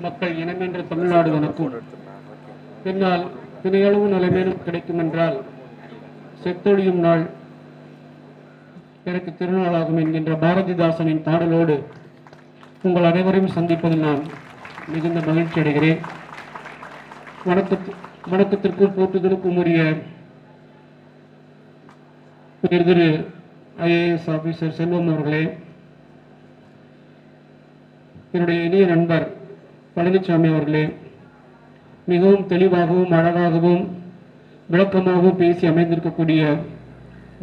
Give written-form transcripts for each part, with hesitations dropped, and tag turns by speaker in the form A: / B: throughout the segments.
A: மக்கள் இனமென்ற தமிழ்நாடு வணக்கம். பின்னால் தினையளவு நிலைமேலும் கிடைக்கும் என்றால் செத்தொழியும் நாள் எனக்கு திருநாளாகும் என்கின்ற பாரதிதாசனின் பாடலோடு உங்கள் அனைவரையும் சந்திப்பதில் நான் மிகுந்த மகிழ்ச்சி அடைகிறேன். வணக்கத்திற்கும் போற்றுதலுக்கும் உரிய திரு IAS ஆபீசர் செல்வம் அவர்களே, என்னுடைய இனிய நண்பர் பழனிசாமி அவர்களே, மிகவும் தெளிவாகவும் அழகாகவும் விளக்கமாகவும் பேசி அமைந்திருக்கக்கூடிய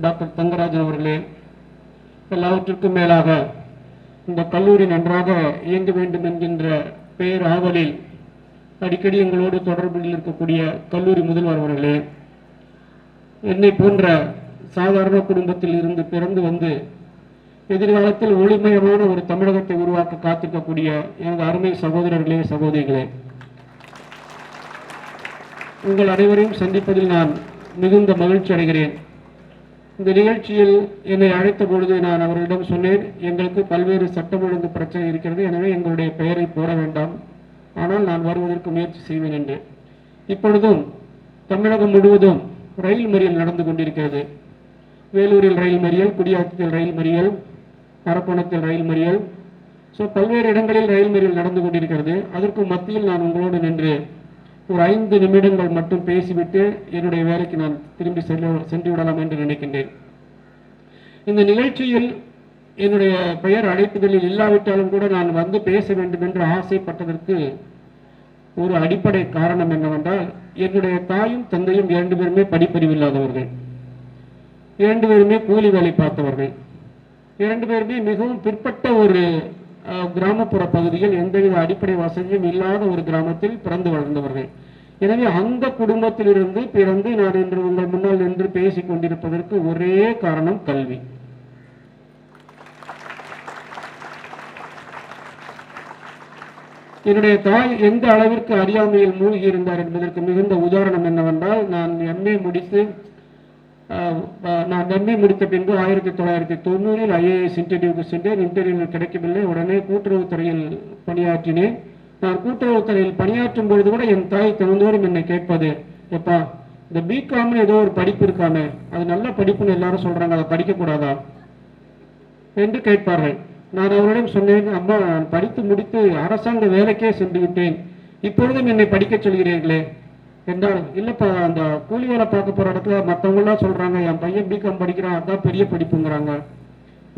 A: டாக்டர் தங்கராஜன் அவர்களே, எல்லாவற்றிற்கும் மேலாக இந்த கல்லூரி நன்றாக இயங்க வேண்டும் என்கின்ற பெயர் ஆவலில் அடிக்கடி எங்களோடு தொடர்பில் இருக்கக்கூடிய கல்லூரி முதல்வர் அவர்களே, என்னை போன்ற சாதாரண குடும்பத்தில் இருந்து பிறந்து வந்து எதிர்காலத்தில் ஒளிமயமான ஒரு தமிழகத்தை உருவாக்க காத்திருக்கக்கூடிய எனது அருமை சகோதரர்களே, சகோதரிகளே, உங்கள் அனைவரையும் சந்திப்பதில் நான் மிகுந்த மகிழ்ச்சி அடைகிறேன். இந்த நிகழ்ச்சியில் என்னை அழைத்த பொழுது நான் அவர்களிடம் சொன்னேன், எங்களுக்கு பல்வேறு சட்டம் ஒழுங்கு பிரச்சனை இருக்கிறது, எனவே எங்களுடைய பெயரை போட வேண்டாம், ஆனால் நான் வருவதற்கு முயற்சி செய்வேன் என்று. இப்பொழுதும் தமிழகம் முழுவதும் ரயில் மறியல் நடந்து கொண்டிருக்கிறது. வேலூரில் ரயில் மறியல், குடியாத்தத்தில் ரயில் மறியல், அரக்கோணத்தில் ரயில் மறியல், பல்வேறு இடங்களில் ரயில் மறியல் நடந்து கொண்டிருக்கிறது. அதற்கு மத்தியில் நான் உங்களோடு நின்று ஒரு 5 நிமிடங்கள் மட்டும் பேசிவிட்டு என்னுடைய வேலைக்கு நான் திரும்பி சென்று விடலாம் என்று நினைக்கின்றேன். இந்த நிகழ்ச்சியில் என்னுடைய பெயர் அழைப்புதலில் இல்லாவிட்டாலும் கூட நான் வந்து பேச வேண்டும் என்று ஆசைப்பட்டதற்கு ஒரு அடிப்படை காரணம் என்னவென்றால், என்னுடைய தாயும் தந்தையும் 2 பேருமே படிப்பறிவில்லாதவர்கள், 2 பேருமே கூலி வேலை பார்த்தவர்கள், 2 பேருமே மிகவும் பிற்பட்ட ஒரு கிராமப்புற பகுதியில் எந்தவித அடிப்படை வசதியும் இல்லாத ஒரு கிராமத்தில் பிறந்து வளர்ந்தவர்கள். எனவே அந்த குடும்பத்திலிருந்து பிறந்து நான் இன்று உங்கள் முன்னால் நின்று பேசிக் கொண்டிருப்பதற்கு ஒரே காரணம் கல்வி. என்னுடைய தாய் எந்த அளவிற்கு அறியாமையில் மூழ்கி இருந்தார் என்பதற்கு மிகுந்த உதாரணம் என்னவென்றால், நான் MA முடித்த பின்பு 1990 IAS இன்டர்வியூக்கு சென்றேன். இன்டர்வியூவில் கிடைக்கவில்லை. உடனே கூட்டுறவுத்துறையில் பணியாற்றினேன். நான் கூட்டுறவுத்துறையில் பணியாற்றும் பொழுது கூட என் தாய் தினந்தோறும் என்னை கேட்பது, எப்பா இந்த பிகாம்னு ஏதோ ஒரு படிப்பு இருக்காமே, அது நல்ல படிப்புன்னு எல்லாரும் சொல்றாங்க, அதை படிக்கக்கூடாதா என்று கேட்பார்கள். நான் அவரிடம் சொன்னேன், அம்மா நான் படித்து முடித்து அரசாங்க வேலைக்கே சென்று விட்டேன், இப்பொழுதும் என்னை படிக்க சொல்கிறீர்களே என்றால், இல்லப்பா அந்த கூலி வேலை பார்க்க போற இடத்துல மற்றவங்களாம் சொல்றாங்க, என் பையன் பிகாம் படிக்கிறான், அதான் பெரிய படிப்புங்கிறாங்க,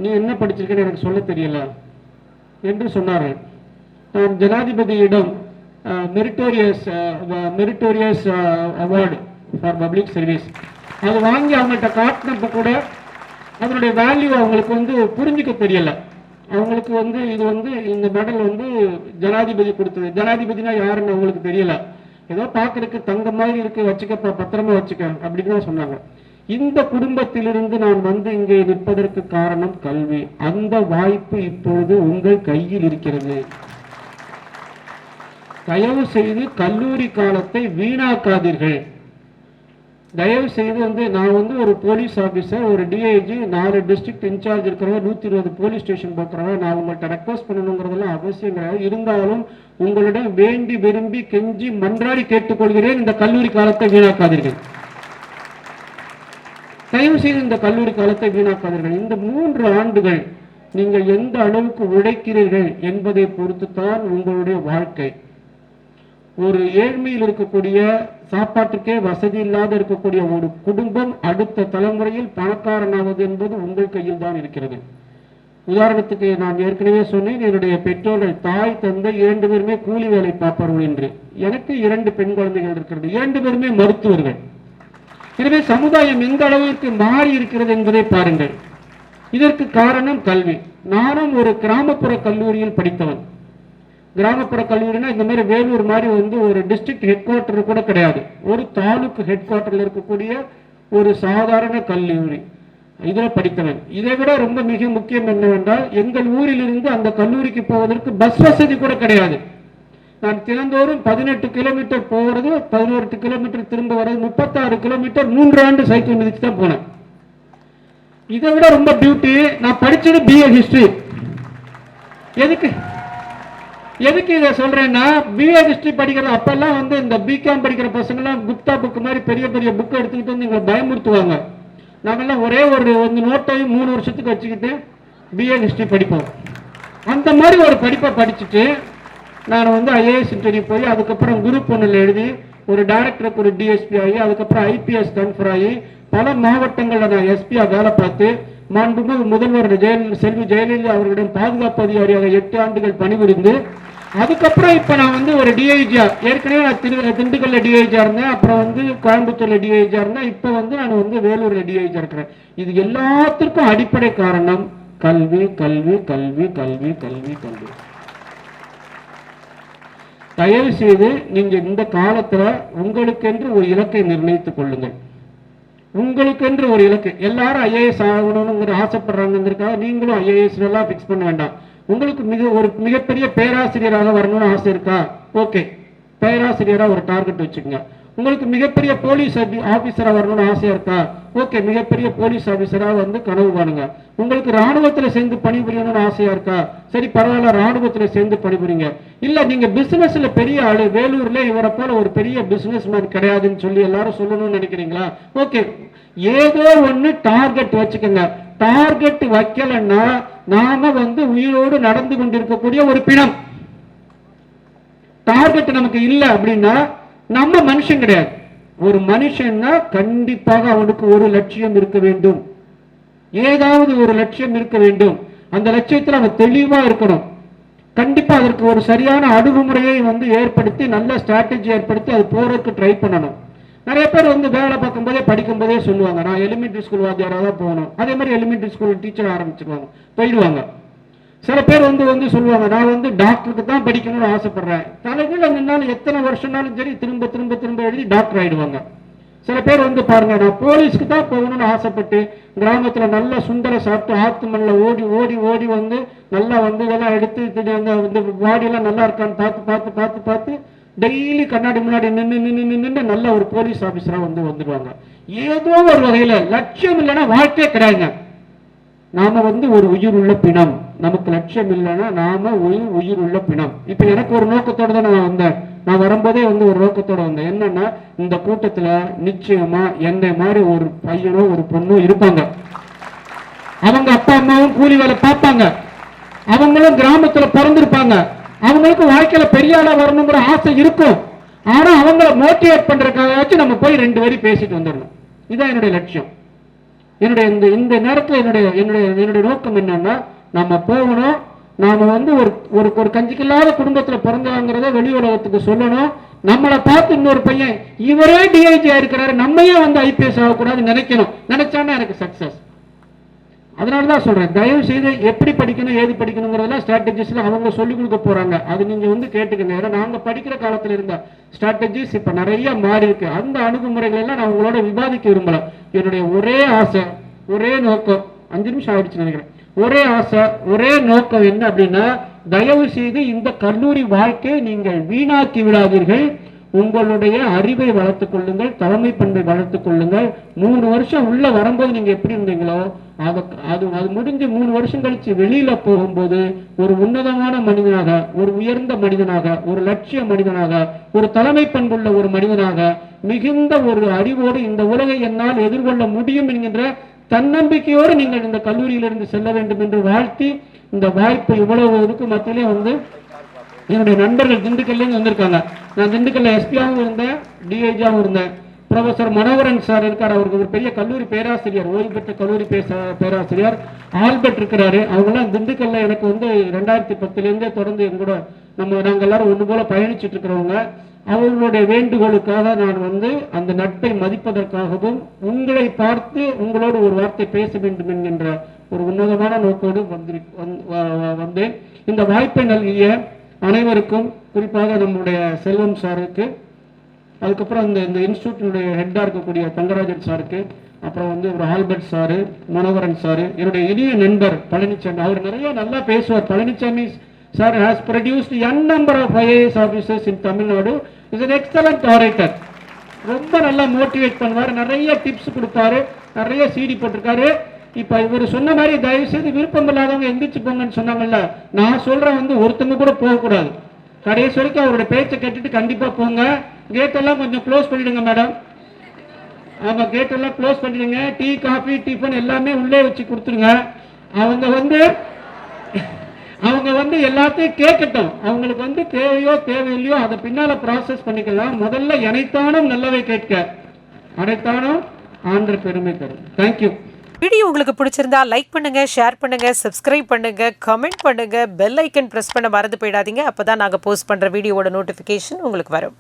A: நீ என்ன படிச்சிருக்கேன்னு எனக்கு சொல்ல தெரியல என்று சொன்னார்கள். நான் ஜனாதிபதியிடம் meritorious award for public service அது வாங்கி அவங்கள்ட்ட காட்டினப்ப கூட அதனுடைய வேல்யூ அவங்களுக்கு புரிஞ்சுக்க தெரியல. அவங்களுக்கு இது இந்த மெடல் ஜனாதிபதி கொடுத்தது, ஜனாதிபதினா யாருன்னு அவங்களுக்கு தெரியல, ஏதோ பார்க்கறதுக்கு தங்க மாதிரி இருக்கு, வச்சுக்கப்பா பத்திரமா வச்சுக்க அப்படின்னு தான் சொன்னாங்க. இந்த குடும்பத்திலிருந்து நான் இங்கே நிற்பதற்கு காரணம் கல்வி. அந்த வாய்ப்பு இப்பொழுது உங்கள் கையில் இருக்கிறது. தயவு செய்து கல்லூரி காலத்தை வீணாக்காதீர்கள். தயவு செய்து நான் ஒரு போலீஸ் ஆபீசர், ஒரு DIG, 4 டிஸ்ட்ரிக்ட் இன்சார்ஜ் இருக்கிறவங்க, 120 போலீஸ் ஸ்டேஷன் போக்குறவங்க, நான் உங்கள்கிட்ட ரெக்வஸ்ட் பண்ணணுங்கிறதெல்லாம் அவசியம் கிடையாது. இருந்தாலும் உங்களிடம் வேண்டி விரும்பி கெஞ்சி மன்றாடி கேட்டுக்கொள்கிறேன், இந்த கல்லூரி காலத்தை வீணாக்காதீர்கள். தயவு செய்து இந்த கல்லூரி காலத்தை வீணாக்காதீர்கள். இந்த 3 ஆண்டுகள் நீங்கள் எந்த அளவுக்கு உழைக்கிறீர்கள் என்பதை பொறுத்துத்தான் உங்களுடைய வாழ்க்கை. ஒரு ஏழ்மையில் இருக்கக்கூடிய, சாப்பாட்டுக்கே வசதி இல்லாத இருக்கக்கூடிய ஒரு குடும்பம் அடுத்த தலைமுறையில் பணக்காரனாவது என்பது உங்கள் கையில் தான் இருக்கிறது. உதாரணத்துக்கு நான் ஏற்கனவே சொன்னேன், என்னுடைய பெற்றோர்கள் தாய் தந்தை 2 பேருமே கூலி வேலை பார்ப்பார்கள் என்று. எனக்கு 2 பெண் குழந்தைகள் இருக்கிறது, 2 பேருமே மருத்துவர்கள். எனவே சமுதாயம் எந்த அளவிற்கு மாறி இருக்கிறது என்பதை பாருங்கள். இதற்கு காரணம் கல்வி. நானும் ஒரு கிராமப்புற கல்லூரியில் படித்தவன். கிராமப்புற கல்லூரினா இந்த மாதிரி வேலூர் மாதிரி ஒரு டிஸ்ட்ரிக்ட் ஹெட் குவார்டர் கூட கிடையாது, ஒரு தாலுக்கு ஹெட் குவார்டர்ல இருக்கக்கூடிய ஒரு சாதாரண கல்லூரி, இதில் படித்தவன். இதை விட ரொம்ப மிக முக்கியம் என்னவென்றால், எங்கள் ஊரில் இருந்து அந்த கல்லூரிக்கு போவதற்கு பஸ் வசதி கூட கிடையாது. நான் தினந்தோறும் 18 கிலோமீட்டர் போகிறது, 18 கிலோமீட்டர் திரும்ப வர்றது, 36 கிலோமீட்டர் 3 ஆண்டு சைக்கிள் மிதிச்சு தான் போனேன். இதை விட ரொம்ப பியூட்டி, நான் படிச்சது BA ஹிஸ்டரி. எதுக்கு எதுக்கு இதை சொல்றேன்னா, பிஏ ஹிஸ்டரி படிக்கிறது அப்பெல்லாம் வந்து இந்த பிகாம் படிக்கிற பசங்கெல்லாம் குப்தா புக் மாதிரி பெரிய பெரிய புக்கை எடுத்துக்கிட்டு வந்து எங்களை பயமுறுத்துவாங்க. நாங்கெல்லாம் ஒரே ஒரு நோட்டையும் 3 வருஷத்துக்கு வச்சுக்கிட்டு பிஏ ஹிஸ்டரி படிப்போம். அந்த மாதிரி ஒரு படிப்பை படிச்சுட்டு நான் வந்து ஐஏஎஸ் இன்டர்வியூ போய் அதுக்கப்புறம் குரூப் 1 எழுதி ஒரு டைரக்டருக்கு ஒரு டிஎஸ்பி ஆகி அதுக்கப்புறம் ஐபிஎஸ் கன்ஃபர் ஆகி பல மாவட்டங்களில் நான் எஸ்பியா வேலை பார்த்து மாண்புமிகு முதல்வர் செல்வி ஜெயலலிதா அவர்களிடம் பாதுகாப்பு அதிகாரியாக 8 ஆண்டுகள் பணிபுரிந்து அதுக்கப்புறம் இப்போ நான் வந்து ஒரு டிஐஜியா, ஏற்கனவே நான் திண்டுக்கல்ல டிஐஜியா இருந்தேன், அப்புறம் வந்து கோயம்புத்தூர்ல டிஐஜியா இருந்தேன், இப்போ வந்து நான் வந்து வேலூர்ல டிஐஜியா இருக்கிறேன். இது எல்லாத்திற்கும் அடிப்படை காரணம் கல்வி கல்வி கல்வி கல்வி கல்வி கல்வி. தயவு செய்து நீங்க இந்த காலத்துல உங்களுக்கென்று ஒரு இலக்கை நிர்ணயித்துக் கொள்ளுங்கள். உங்களுக்கென்று ஒரு இலக்கு. எல்லாரும் ஐஏஎஸ் ஆகணும்னு ஆசைப்படுறாங்கிறதுக்காக நீங்களும் ஐஏஎஸ் எல்லாம் பிக்ஸ் பண்ண வேண்டாம். உங்களுக்கு மிகப்பெரிய பேராசிரியராக வரணும்னு ஆசை இருக்கா? ஓகே, பேராசிரியராக ஒரு டார்கெட் வச்சுக்கோங்க. உங்களுக்கு மிகப்பெரிய போலீஸ் ஆபீசராக வரணும்னு ஆசையா இருக்கா? ஓகே, மிகப்பெரிய போலீஸ் ஆபீசராக வந்து கனவு காணுங்க. உங்களுக்கு ராணுவத்தில் சேர்ந்து பணிபுரியணும்னு ஆசையா இருக்கா? சரி, பரவாயில்ல, ராணுவத்தில் சேர்ந்து பணிபுரிங்க. இல்ல நீங்க பிசினஸ்ல பெரிய ஆளு, வேலூர்ல இவரை போல ஒரு பெரிய பிசினஸ் மேன் கிடையாதுன்னு சொல்லி எல்லாரும் சொல்லணும்னு நினைக்கிறீங்களா? ஓகே, ஏதோ ஒண்ணு டார்கெட் வச்சுக்கோங்க. டார்கெட் வைக்கலன்னா நாம வந்து உயிரோடு நடந்து கொண்டிருக்கக்கூடிய ஒரு பிணம். டார்கெட் நமக்கு இல்லை அப்படின்னா நம்ம மனுஷன் கிடையாது. ஒரு மனுஷன்னா கண்டிப்பாக அவனுக்கு ஒரு லட்சியம் இருக்க வேண்டும், ஏதாவது ஒரு லட்சியம் இருக்க வேண்டும். அந்த லட்சியத்தில் அவன் தெளிவா இருக்கணும். கண்டிப்பா அதற்கு ஒரு சரியான அணுகுமுறையை வந்து ஏற்படுத்தி நல்ல ஸ்ட்ராட்டஜி ஏற்படுத்தி அது போறதுக்கு ட்ரை பண்ணணும். நிறைய பேர் வந்து வேலை பார்க்கும் போதே படிக்கும் போதே சொல்லுவாங்க, நான் எலிமெண்டரி ஸ்கூல் வாத்தியாராக தான் போகணும். அதே மாதிரி எலிமெண்டரி ஸ்கூல் டீச்சர் ஆரம்பிச்சிருவாங்க, போயிடுவாங்க. சில பேர் வந்து சொல்லுவாங்க, நான் வந்து டாக்டருக்கு தான் படிக்கணும்னு ஆசைப்படுறேன். தலைகீழ நின்னாலும் எத்தனை வருஷம்னாலும் சரி திரும்ப திரும்ப திரும்ப எழுதி டாக்டர் ஆயிடுவாங்க. சில பேர் வந்து பாருங்க, நான் போலீஸ்க்கு தான் போகணும்னு ஆசைப்பட்டு கிராமத்துல நல்ல சுண்டலை சாப்பிட்டு ஆத்து மண்ணில் ஓடி ஓடி ஓடி வந்து நல்லா வந்து இதெல்லாம் எடுத்து அந்த பாடியெல்லாம் நல்லா இருக்கான்னு பார்த்து பார்த்து பார்த்து பார்த்து டெய்லி கண்ணாடி முன்னாடி நின்று நல்ல ஒரு போலீஸ் ஆபீசரா வந்துடுவாங்க. ஏதோ ஒரு வகையில லட்சியம் இல்லைன்னா வாழ்க்கையே கிடையாதுங்க. நாம வந்து ஒரு உயிர் உள்ள பிணம். நமக்கு லட்சியம் இல்லைன்னா நாம உயிர் உள்ள பிணம். இப்ப எனக்கு ஒரு நோக்கத்தோட தான் நான் வந்தேன். நான் வரும்போதே வந்து ஒரு நோக்கத்தோட வந்தேன். என்னன்னா, இந்த கூட்டத்துல நிச்சயமா என்னை மாதிரி ஒரு பையனோ ஒரு பொண்ணோ இருப்பாங்க. அவங்க அப்பா அம்மாவும் கூலி வேலை பார்ப்பாங்க, அவங்களும் கிராமத்துல பிறந்திருப்பாங்க, அவங்களுக்கு வாழ்க்கையில பெரிய ஆளா வரணுங்கிற ஆசை இருக்கும். ஆனா அவங்கள மோட்டிவேட் பண்றதுக்காக நம்ம போய் 2 வரி பேசிட்டு வந்துடணும். இதுதான் என்னுடைய லட்சியம். என்னுடைய இந்த நேரத்தில் என்னுடைய நோக்கம் என்னன்னா, நம்ம போகணும், நாம வந்து ஒரு கஞ்சிக்கில்லாத குடும்பத்துல பிறந்தாங்கிறத வெளி உலகத்துக்கு சொல்லணும். நம்மளை பார்த்து இன்னொரு பையன் இவரே டிஐஜி இருக்கிறாரு, நம்மையே வந்து ஐபிஎஸ் ஆகக்கூடாது நினைக்கணும். நினைச்சான்னா எனக்கு சக்சஸ். அதனாலதான் சொல்றேன், தயவு செய்து எப்படி படிக்கணும் ஏது படிக்கணுங்கிறதெல்லாம் ஸ்ட்ராட்டஜிஸ்ல அவங்க சொல்லிக் கொடுக்க போறாங்க. அது நீங்க வந்து கேட்டுக்கங்க. ஏன்னா நாங்க படிக்கிற காலத்துல இருந்த ஸ்ட்ராட்டஜிஸ் இப்ப நிறைய மாறி இருக்கு. அந்த அணுகுமுறைகள் எல்லாம் நான் உங்களோட விவாதிக்க விரும்பல. என்னுடைய ஒரே ஆசை, ஒரே நோக்கம், 5 நிமிஷம் ஆயிடுச்சு நினைக்கிறேன். ஒரே ஆசை, ஒரே நோக்கம் என்ன அப்படின்னா, தயவு செய்து இந்த கல்லூரி வாழ்க்கையை நீங்கள் வீணாக்கி விடாதீர்கள். உங்களுடைய அறிவை வளர்த்துக் கொள்ளுங்கள், தலைமை பண்பை வளர்த்துக் கொள்ளுங்கள். 3 வருஷம் உள்ள வரும்போது நீங்க எப்படி இருந்தீங்களோ அது முடிஞ்சு 3 வருஷம் கழிச்சு வெளியில போகும்போது ஒரு உன்னதமான மனிதனாக, ஒரு உயர்ந்த மனிதனாக, ஒரு லட்சிய மனிதனாக, ஒரு தலைமை பண்புள்ள ஒரு மனிதனாக, மிகுந்த ஒரு அறிவோடு இந்த உலகை என்னால் எதிர்கொள்ள முடியும் என்கின்ற தன்னம்பிக்கையோடு நீங்கள் இந்த கல்லூரியிலிருந்து செல்ல வேண்டும் என்று வாழ்த்தி, இந்த வாய்ப்பு இவ்வளவு இருக்கு மத்தியிலே வந்து என்னுடைய நண்பர்கள் திண்டுக்கல்லேருந்து வந்திருக்காங்க. நான் திண்டுக்கல்ல எஸ்பியாவும் இருந்தேன், டிஐஜியாவும் இருந்தேன். ப்ரொஃபசர் மனோகரன் சார் இருக்கார், அவருக்கு ஒரு பெரிய கல்லூரி பேராசிரியர், ஓய்வு பெற்ற கல்லூரி பேராசிரியர் ஆல்பர்ட் இருக்கிறாரு. அவங்கெல்லாம் திண்டுக்கல்ல எனக்கு வந்து 2010 தொடர்ந்து எங்கூட நாங்கள் எல்லாரும் ஒன்று போல பயணிச்சுட்டு இருக்கிறவங்க. அவர்களுடைய வேண்டுகோளுக்காக நான் வந்து அந்த நட்பை மதிப்பதற்காகவும் உங்களை பார்த்து உங்களோடு ஒரு வார்த்தை பேச வேண்டும் என்கின்ற ஒரு உன்னதமான நோக்கோடு வந்தேன். இந்த வாய்ப்பை நல்கிய அனைவருக்கும், குறிப்பாக நம்முடைய செல்வம் சாருக்கு, அதுக்கப்புறம் இந்த இன்ஸ்டியூட்டினுடைய ஹெட்டாக இருக்கக்கூடிய தங்கராஜன் சாருக்கு, அப்புறம் வந்து ஒரு ஆல்பர்ட் சாரு, மனோகரன் சாரு, என்னுடைய இனிய நண்பர் பழனிசாமி, அவர் நிறைய நல்லா பேசுவார். Palaniswami sir has produced n number of IAS officers in Tamil Nadu. Is an excellent orator. ரொம்ப நல்லா மோட்டிவேட் பண்ணுவார், நிறைய டிப்ஸ் கொடுப்பாரு, நிறைய சிடி போட்டிருக்காரு. இப்ப இவர் சொன்ன மாதிரி தயவு செய்து விருப்பம் இல்லாதவங்க எந்திரிச்சு போங்கன்னு சொன்னாங்கல்ல, நான் சொல்றேன் வந்து ஒருத்தங்க கூட போகக்கூடாது. கடைசி வரைக்கும் அவருடைய பேச்சை கேட்டுட்டு கண்டிப்பா போங்க. கேட்டெல்லாம் கொஞ்சம் க்ளோஸ் பண்ணிடுங்க மேடம். ஆமா, கேட்டெல்லாம் க்ளோஸ் பண்ணிடுங்க. டீ, காஃபி, டிஃபன் எல்லாமே உள்ளே வச்சு கொடுத்துருங்க. அவங்க வந்து எல்லாத்தையும் கேட்கட்டும். அவங்களுக்கு வந்து தேவையோ தேவையில்லையோ அதை பின்னால ப்ராசஸ் பண்ணிக்கலாம். முதல்ல எனைத்தானும் நல்லவை கேட்க, அனைத்தானும் ஆண்டு பெருமை தரும். தேங்க்யூ.
B: வீடியோ உங்களுக்கு பிடிச்சிருந்தா லைக் பண்ணுங்க, ஷேர் பண்ணுங்க, சப்ஸ்கிரைப் பண்ணுங்க, கமெண்ட் பண்ணுங்க, பெல் ஐக்கன் பிரஸ் பண்ண மறந்து போயிடாதீங்க. அப்பதான் நாங்கள் போஸ்ட் பண்ற வீடியோவோட நோட்டிஃபிகேஷன் உங்களுக்கு வரும்.